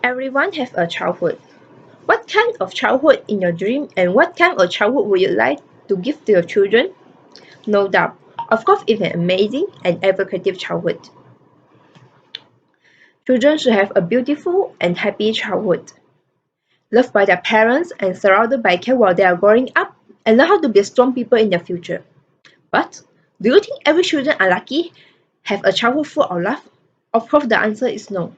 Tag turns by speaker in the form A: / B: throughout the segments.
A: Everyone has a childhood. What kind of childhood in your dream and what kind of childhood would you like to give to your children? No doubt. Of course, it's an amazing and evocative childhood. Children should have a beautiful and happy childhood. Loved by their parents and surrounded by care while they are growing up and learn how to be strong people in their future. But do you think every children are lucky, have a childhood full of love? Of course, the answer is no.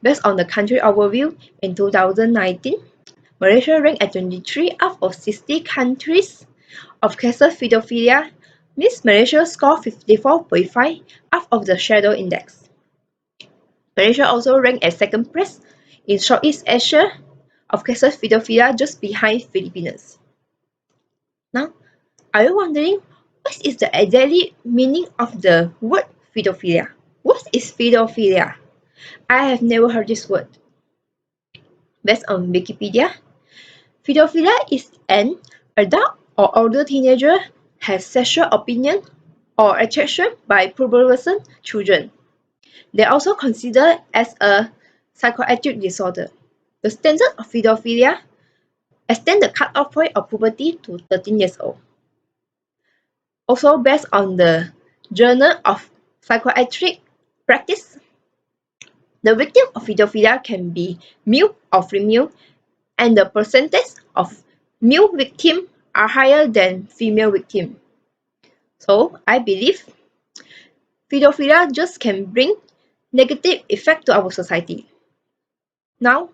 A: Based on the country overview in 2019, Malaysia ranked at 23 out of 60 countries of cases pedophilia, means Malaysia scored 54.5 out of the Shadow Index. Malaysia also ranked at second place in Southeast Asia of cases pedophilia, just behind Philippines. Now, are you wondering what is the exact meaning of the word pedophilia? What is pedophilia? I have never heard this word. Based on Wikipedia, pedophilia is an adult or older teenager has sexual opinion or attraction by pubescent children. They are also considered as a psychiatric disorder. The standard of pedophilia extends the cutoff point of puberty to 13 years old. Also based on the Journal of Psychiatric Practice, the victim of pedophilia can be male or female, and the percentage of male victims are higher than female victims. So I believe pedophilia just can bring negative effect to our society. Now,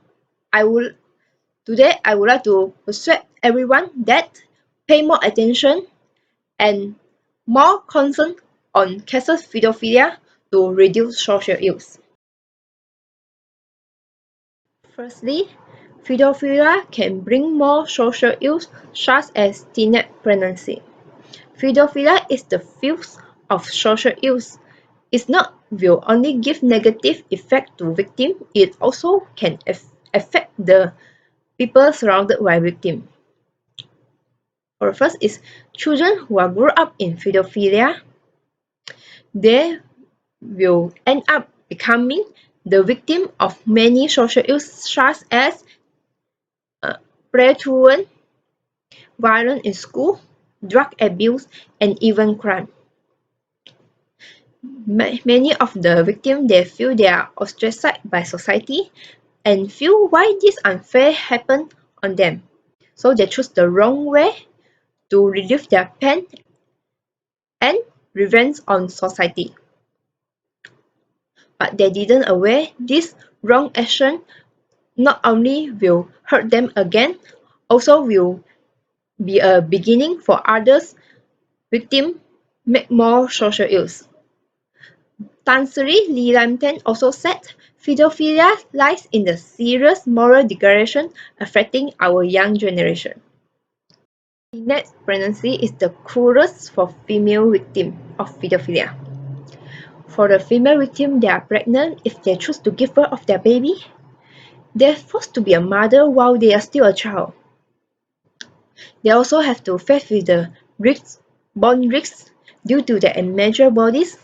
A: today I would like to persuade everyone that pay more attention and more concern on cases pedophilia to reduce social ills. Firstly, pedophilia can bring more social ills such as teenage pregnancy. Pedophilia is the field of social ills. It not will only give negative effect to victim, it also can affect the people surrounded by victim. For the first is children who are grow up in pedophilia, they will end up becoming the victim of many social ills such as predatory, violence in school, drug abuse, and even crime. Many of the victims they feel they are ostracized by society and feel why this unfair happened on them. So they choose the wrong way to relieve their pain and revenge on society. But they didn't aware this wrong action not only will hurt them again, also will be a beginning for others victims make more social ills. Tan Sri Leelamten also said, pedophilia lies in the serious moral degradation affecting our young generation. Teenage pregnancy is the cruelest for female victims of pedophilia. For the female victim, they are pregnant if they choose to give birth of their baby. They are forced to be a mother while they are still a child. They also have to face with the born risks due to their immature bodies,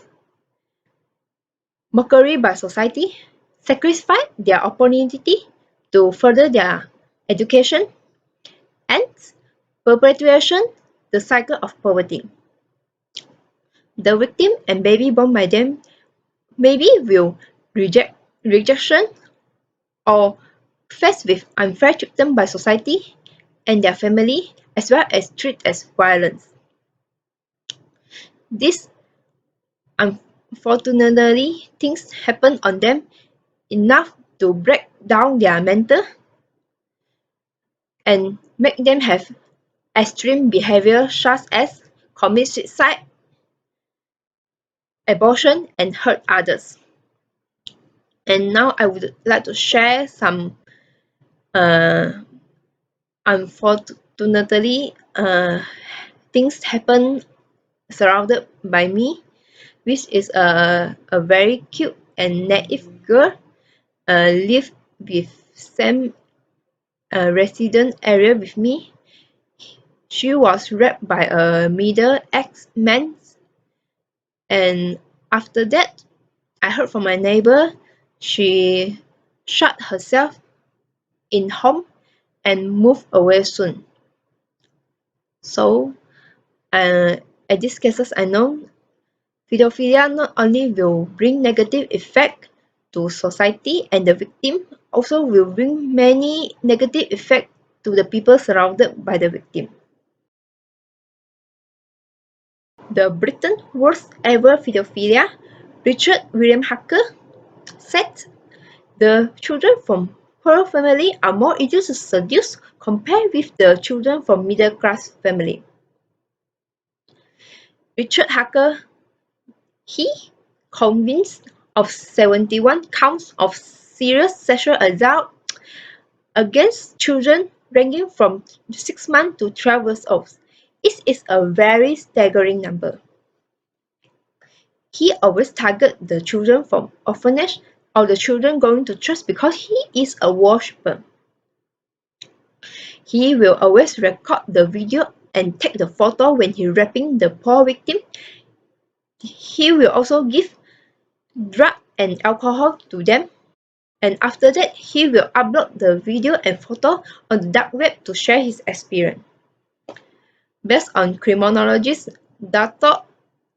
A: mockery by society, sacrifice their opportunity to further their education, and perpetuation the cycle of poverty. The victim and baby born by them maybe will rejection or faced with unfair treatment by society and their family as well as treated as violence. This unfortunately things happen on them enough to break down their mental and make them have extreme behavior such as commit suicide, abortion, and hurt others. And now I would like to share some unfortunately things happen surrounded by me, which is a very cute and naive girl live with same resident area with me. She was raped by a middle-aged man, and after that, I heard from my neighbor she shut herself in home and move away soon. So, at these cases, I know pedophilia not only will bring negative effect to society and the victim, also will bring many negative effect to the people surrounded by the victim. The Britain's worst ever pedophilia, Richard William Hacker, said the children from poor family are more easy to seduce compared with the children from middle class family. Richard Hacker, he convinced of 71 counts of serious sexual assault against children ranging from 6 months to 12 years old. It is a very staggering number. He always targets the children from orphanage or the children going to church because he is a worshipper. He will always record the video and take the photo when he raping the poor victim. He will also give drug and alcohol to them. And after that, he will upload the video and photo on the dark web to share his experience. Based on criminologist Dr.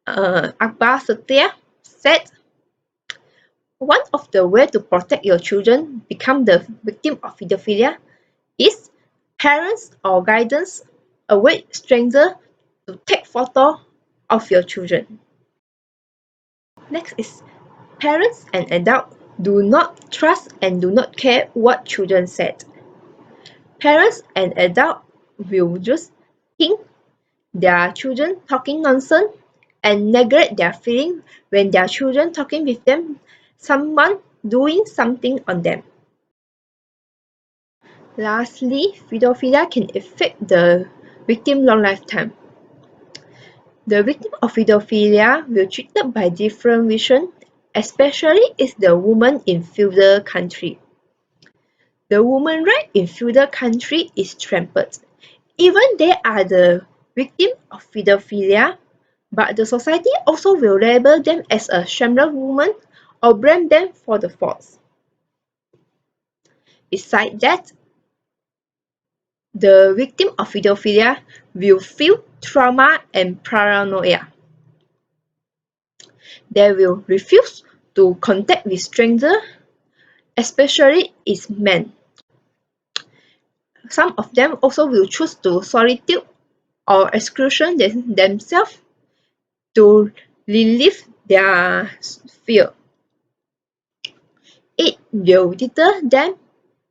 A: Akbar Setia said, one of the ways to protect your children become the victim of pedophilia is parents or guidance avoid strangers to take photo of your children. Next is parents and adults do not trust and do not care what children said. Parents and adults will just think their children talking nonsense and neglect their feelings when their children talking with them, someone doing something on them. Lastly, pedophilia can affect the victim long lifetime. The victim of pedophilia will treated by different vision, especially if the woman in feudal country. The woman right in feudal country is trampled. Even they are the victim of pedophilia, but the society also will label them as a shameless woman or blame them for the faults. Besides that, the victim of pedophilia will feel trauma and paranoia. They will refuse to contact with strangers, especially if men. Some of them also will choose to solitude or exclusion themselves to relieve their fear. It will deter them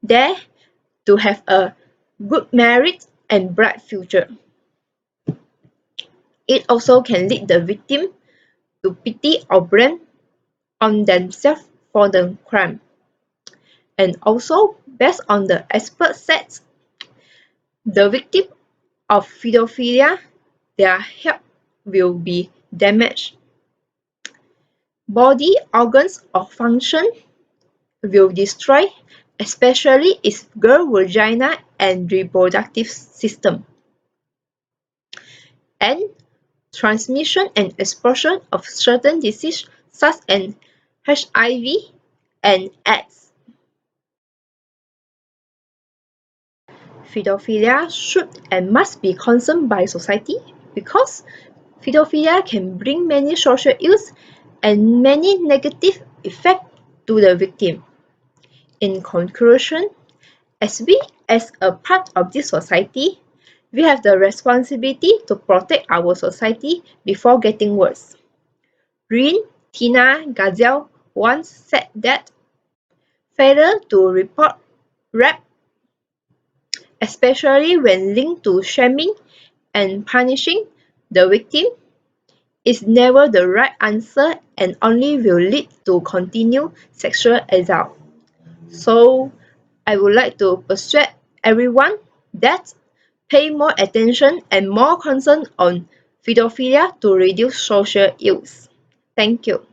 A: there to have a good marriage and bright future. It also can lead the victim to pity or blame on themselves for the crime. And also, based on the expert sets, the victim of pedophilia, their health will be damaged. Body organs or function will destroy, especially its girl vagina and reproductive system. And transmission and exposure of certain diseases such as HIV and AIDS. Pedophilia should and must be concerned by society because pedophilia can bring many social ills and many negative effects to the victim. In conclusion, as a part of this society, we have the responsibility to protect our society before getting worse. Rin Tina Gazelle once said that failure to report rape, especially when linked to shaming and punishing the victim, is never the right answer and only will lead to continued sexual assault. So, I would like to persuade everyone that pay more attention and more concern on pedophilia to reduce social ills. Thank you.